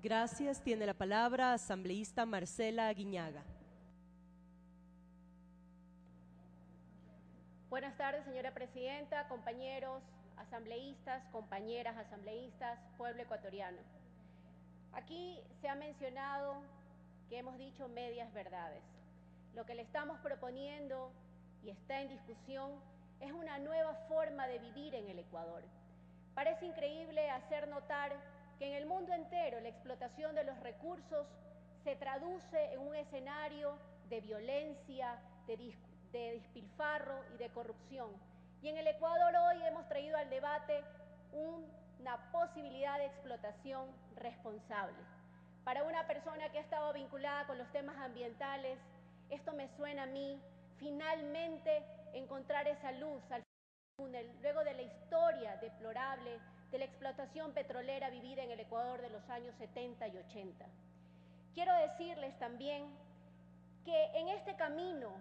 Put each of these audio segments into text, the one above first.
Gracias. Tiene la palabra asambleísta Marcela Aguiñaga. Buenas tardes, señora presidenta, compañeros asambleístas, compañeras asambleístas, pueblo ecuatoriano. Aquí se ha mencionado que hemos dicho medias verdades. Lo que le estamos proponiendo y está en discusión es una nueva forma de vivir en el Ecuador. Parece increíble hacer notar que en el mundo entero la explotación de los recursos se traduce en un escenario de violencia, de despilfarro y de corrupción. Y en el Ecuador hoy hemos traído al debate una posibilidad de explotación responsable. Para una persona que ha estado vinculada con los temas ambientales, esto me suena a mí finalmente encontrar esa luz al túnel, luego de la historia deplorable de la explotación petrolera vivida en el Ecuador de los años 70 y 80. Quiero decirles también que en este camino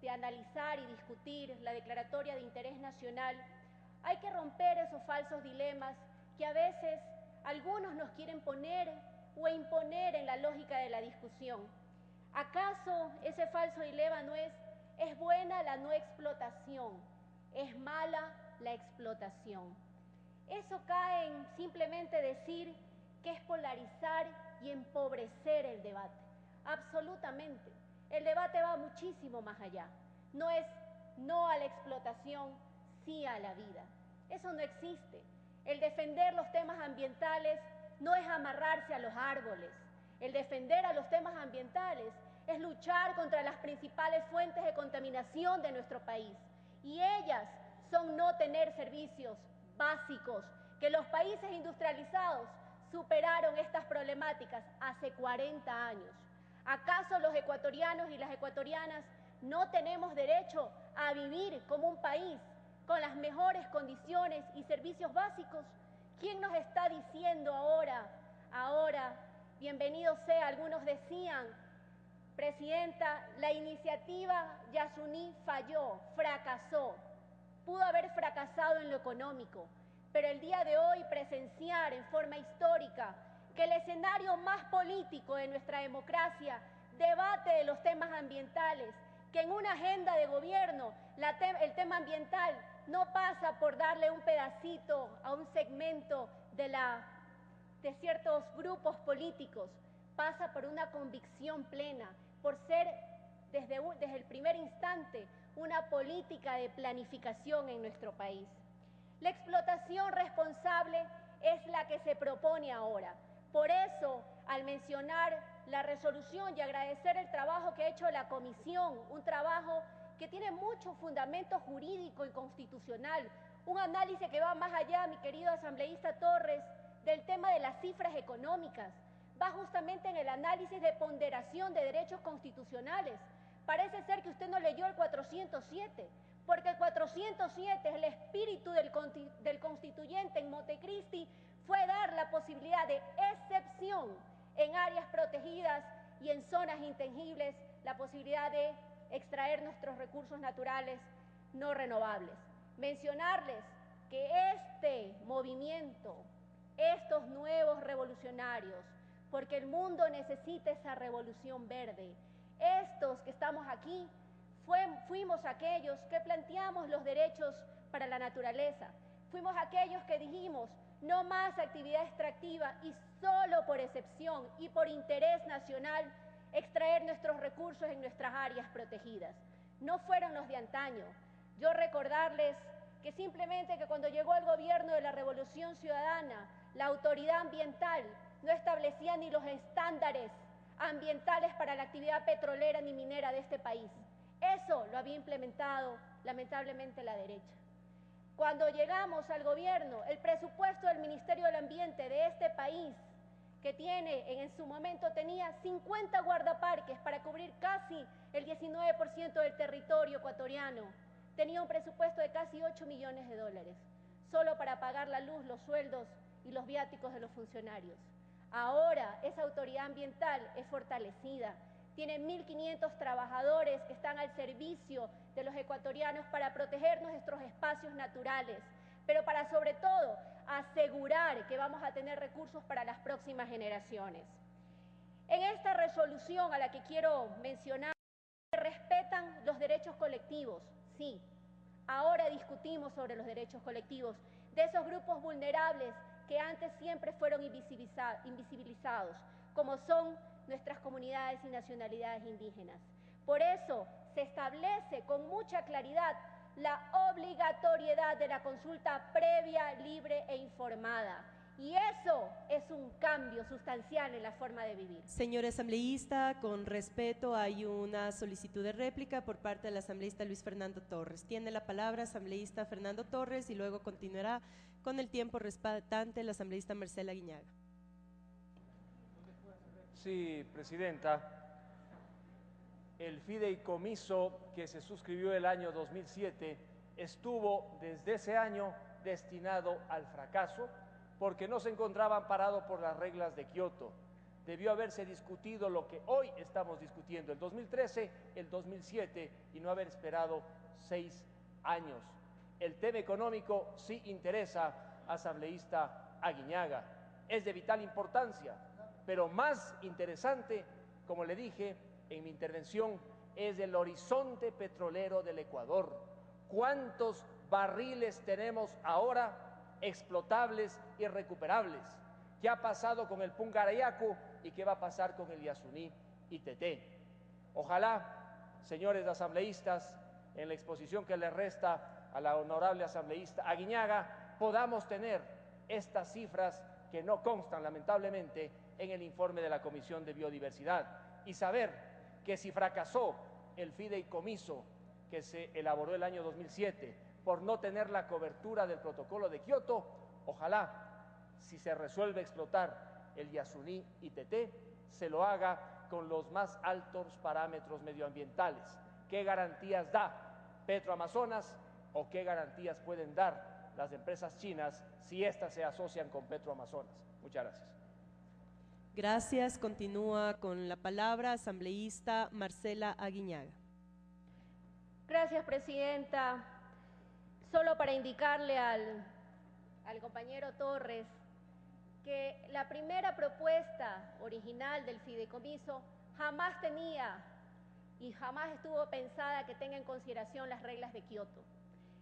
de analizar y discutir la declaratoria de interés nacional, hay que romper esos falsos dilemas que a veces algunos nos quieren poner o imponer en la lógica de la discusión. ¿Acaso ese falso dilema no es buena la no explotación, es mala la explotación? Eso cae en simplemente decir que es polarizar y empobrecer el debate. Absolutamente. El debate va muchísimo más allá. No es no a la explotación, sí a la vida. Eso no existe. El defender los temas ambientales no es amarrarse a los árboles. El defender a los temas ambientales es luchar contra las principales fuentes de contaminación de nuestro país. Y ellas son no tener servicios básicos, que los países industrializados superaron estas problemáticas hace 40 años. ¿Acaso los ecuatorianos y las ecuatorianas no tenemos derecho a vivir como un país con las mejores condiciones y servicios básicos? ¿Quién nos está diciendo ahora, bienvenido sea? Algunos decían, presidenta, la iniciativa Yasuní falló, fracasó. Pudo haber fracasado en lo económico, pero el día de hoy presenciar en forma histórica que el escenario más político de nuestra democracia debate de los temas ambientales, que en una agenda de gobierno el tema ambiental no pasa por darle un pedacito a un segmento de ciertos grupos políticos, pasa por una convicción plena, por ser desde el primer instante una política de planificación en nuestro país. La explotación responsable es la que se propone ahora. Por eso, al mencionar la resolución y agradecer el trabajo que ha hecho la comisión, un trabajo que tiene mucho fundamento jurídico y constitucional, un análisis que va más allá, mi querido asambleísta Torres, del tema de las cifras económicas, va justamente en el análisis de ponderación de derechos constitucionales. Parece ser que usted no leyó el 407, porque el 407 es el espíritu del constituyente en Montecristi, fue dar la posibilidad de excepción en áreas protegidas y en zonas intangibles, la posibilidad de extraer nuestros recursos naturales no renovables. Mencionarles que este movimiento, estos nuevos revolucionarios, porque el mundo necesita esa revolución verde, estos que estamos aquí, fuimos aquellos que planteamos los derechos para la naturaleza, fuimos aquellos que dijimos no más actividad extractiva y solo por excepción y por interés nacional extraer nuestros recursos en nuestras áreas protegidas. No fueron los de antaño. Yo recordarles que simplemente que cuando llegó el gobierno de la Revolución Ciudadana, la autoridad ambiental no establecía ni los estándares ambientales para la actividad petrolera ni minera de este país. Eso lo había implementado lamentablemente la derecha. Cuando llegamos al gobierno, el presupuesto del Ministerio del Ambiente de este país, que en su momento tenía 50 guardaparques para cubrir casi el 19% del territorio ecuatoriano, tenía un presupuesto de casi 8 millones de dólares, solo para pagar la luz, los sueldos y los viáticos de los funcionarios. Ahora esa autoridad ambiental es fortalecida, tiene 1.500 trabajadores que están al servicio de los ecuatorianos para proteger nuestros espacios naturales, pero para sobre todo asegurar que vamos a tener recursos para las próximas generaciones. En esta resolución a la que quiero mencionar, se respetan los derechos colectivos, sí. Ahora discutimos sobre los derechos colectivos de esos grupos vulnerables que antes siempre fueron invisibilizados, como son nuestras comunidades y nacionalidades indígenas. Por eso se establece con mucha claridad la obligatoriedad de la consulta previa, libre e informada. Y eso es un cambio sustancial en la forma de vivir. Señor asambleísta, con respeto, hay una solicitud de réplica por parte del asambleísta Luis Fernando Torres. Tiene la palabra asambleísta Fernando Torres y luego continuará con el tiempo restante el asambleísta Marcela Aguiñaga. Sí, presidenta. El fideicomiso que se suscribió el año 2007 estuvo desde ese año destinado al fracaso porque no se encontraba amparado por las reglas de Kioto. Debió haberse discutido lo que hoy estamos discutiendo, el 2013, el 2007, y no haber esperado 6 años. El tema económico sí interesa, asambleísta Aguiñaga, es de vital importancia, pero más interesante, como le dije en mi intervención, es el horizonte petrolero del Ecuador. ¿Cuántos barriles tenemos ahora explotables y recuperables? ¿Qué ha pasado con el Pungarayacu y qué va a pasar con el Yasuní y Teté? Ojalá, señores asambleístas, en la exposición que le resta a la honorable asambleísta Aguiñaga, podamos tener estas cifras que no constan lamentablemente en el informe de la Comisión de Biodiversidad y saber que si fracasó el fideicomiso que se elaboró el año 2007 por no tener la cobertura del protocolo de Kioto, ojalá, si se resuelve explotar el Yasuní y Teté, se lo haga con los más altos parámetros medioambientales. ¿Qué garantías da Petroamazonas o qué garantías pueden dar las empresas chinas si éstas se asocian con Petroamazonas? Muchas gracias. Gracias. Continúa con la palabra asambleísta Marcela Aguiñaga. Gracias, presidenta. Solo para indicarle al compañero Torres que la primera propuesta original del fideicomiso jamás tenía y jamás estuvo pensada que tenga en consideración las reglas de Kioto.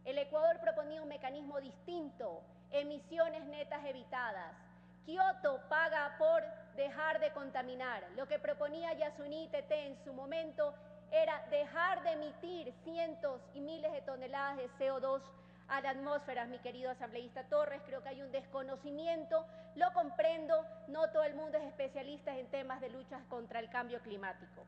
El Ecuador proponía un mecanismo distinto, emisiones netas evitadas. Kioto paga por dejar de contaminar. Lo que proponía Yasuní y Teté en su momento era dejar de emitir cientos y miles de toneladas de CO2 a la atmósfera. Mi querido asambleísta Torres, creo que hay un desconocimiento, lo comprendo, no todo el mundo es especialista en temas de lucha contra el cambio climático.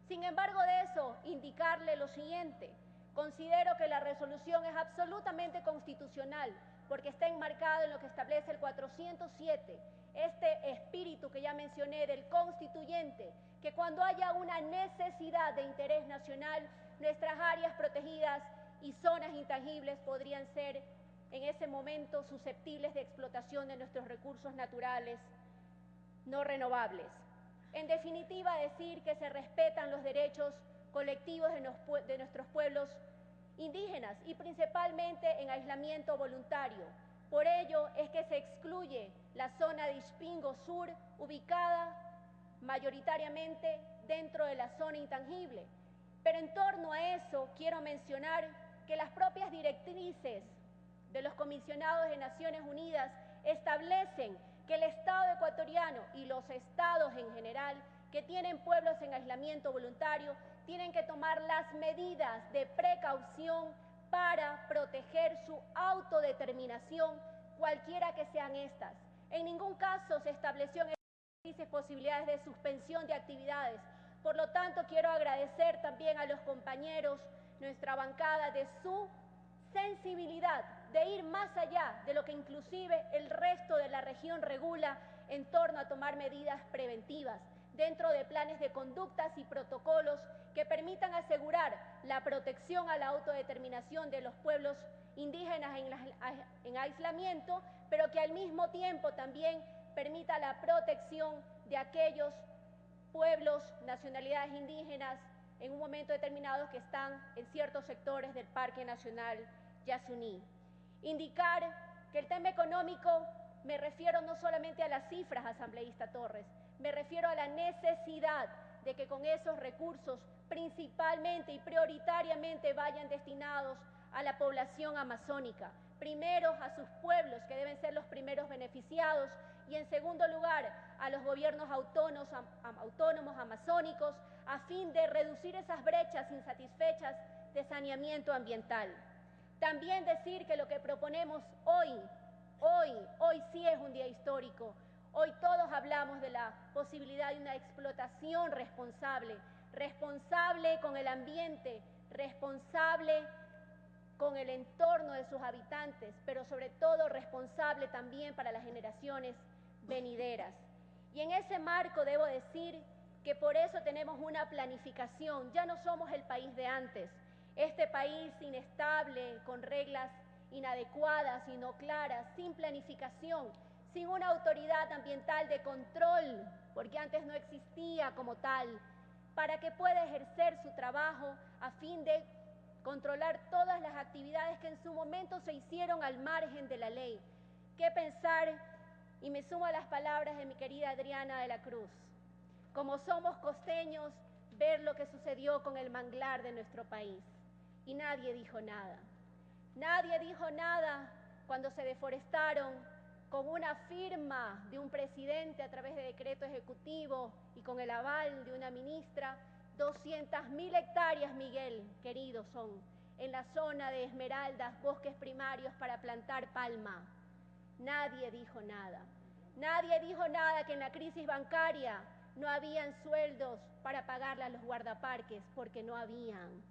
Sin embargo de eso, indicarle lo siguiente: considero que la resolución es absolutamente constitucional porque está enmarcada en lo que establece el 407, este espíritu que ya mencioné del constituyente, que cuando haya una necesidad de interés nacional, nuestras áreas protegidas y zonas intangibles podrían ser en ese momento susceptibles de explotación de nuestros recursos naturales no renovables. En definitiva, decir que se respetan los derechos colectivos de nuestros pueblos indígenas y principalmente en aislamiento voluntario. Por ello es que se excluye la zona de Ispingo Sur, ubicada mayoritariamente dentro de la zona intangible. Pero en torno a eso quiero mencionar que las propias directrices de los comisionados de Naciones Unidas establecen que el Estado ecuatoriano y los estados en general que tienen pueblos en aislamiento voluntario tienen que tomar las medidas de precaución para proteger su autodeterminación, cualquiera que sean estas. En ningún caso se estableció en estas posibilidades de suspensión de actividades. Por lo tanto, quiero agradecer también a los compañeros, nuestra bancada, de su sensibilidad de ir más allá de lo que inclusive el resto de la región regula en torno a tomar medidas preventivas dentro de planes de conductas y protocolos que permitan asegurar la protección a la autodeterminación de los pueblos indígenas en aislamiento, pero que al mismo tiempo también permita la protección de aquellos pueblos, nacionalidades indígenas en un momento determinado que están en ciertos sectores del Parque Nacional Yasuní. Indicar que el tema económico me refiero no solamente a las cifras, asambleísta Torres, me refiero a la necesidad de que con esos recursos principalmente y prioritariamente vayan destinados a la población amazónica. Primero, a sus pueblos, que deben ser los primeros beneficiados, y en segundo lugar, a los gobiernos autónomos amazónicos, a fin de reducir esas brechas insatisfechas de saneamiento ambiental. También decir que lo que proponemos hoy sí es un día histórico. Hoy todos hablamos de la posibilidad de una explotación responsable, responsable con el ambiente, responsable con el entorno de sus habitantes, pero sobre todo responsable también para las generaciones venideras. Y en ese marco debo decir que por eso tenemos una planificación. Ya no somos el país de antes, este país inestable, con reglas inadecuadas y no claras, sin planificación, sin una autoridad ambiental de control, porque antes no existía como tal, para que pueda ejercer su trabajo a fin de controlar todas las actividades que en su momento se hicieron al margen de la ley. ¿Qué pensar? Y me sumo a las palabras de mi querida Adriana de la Cruz. Como somos costeños, ver lo que sucedió con el manglar de nuestro país. Y nadie dijo nada. Nadie dijo nada cuando se deforestaron con una firma de un presidente a través de decreto ejecutivo y con el aval de una ministra, 200.000 hectáreas, Miguel, queridos, son en la zona de Esmeraldas, bosques primarios para plantar palma. Nadie dijo nada. Nadie dijo nada que en la crisis bancaria no habían sueldos para pagarle a los guardaparques, porque no habían.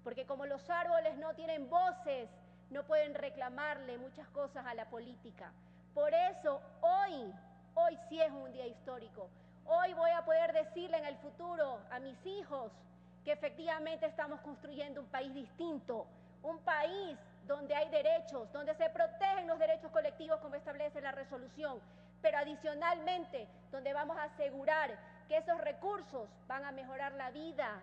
Porque como los árboles no tienen voces, no pueden reclamarle muchas cosas a la política. Por eso hoy sí es un día histórico. Hoy voy a poder decirle en el futuro a mis hijos que efectivamente estamos construyendo un país distinto, un país donde hay derechos, donde se protegen los derechos colectivos como establece la resolución, pero adicionalmente donde vamos a asegurar que esos recursos van a mejorar la vida,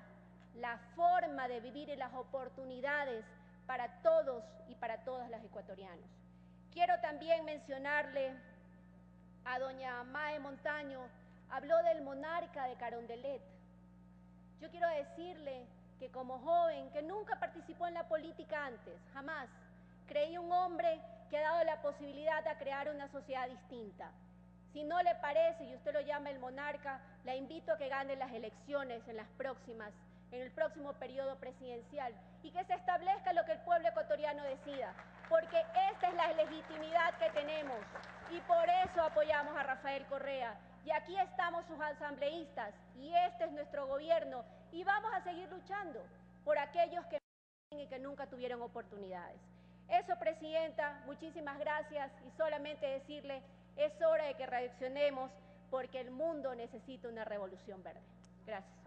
la forma de vivir y las oportunidades para todos y para todas las ecuatorianos. Quiero también mencionarle a doña Mae Montaño, habló del monarca de Carondelet. Yo quiero decirle que como joven, que nunca participó en la política antes, jamás, creí un hombre que ha dado la posibilidad de crear una sociedad distinta. Si no le parece y usted lo llama el monarca, la invito a que gane las elecciones en el próximo periodo presidencial y que se establezca lo que el pueblo ecuatoriano decida, porque esta es la legitimidad que tenemos y por eso apoyamos a Rafael Correa. Y aquí estamos sus asambleístas y este es nuestro gobierno y vamos a seguir luchando por aquellos que y que nunca tuvieron oportunidades. Eso, Presidenta, muchísimas gracias y solamente decirle, es hora de que reaccionemos porque el mundo necesita una revolución verde. Gracias.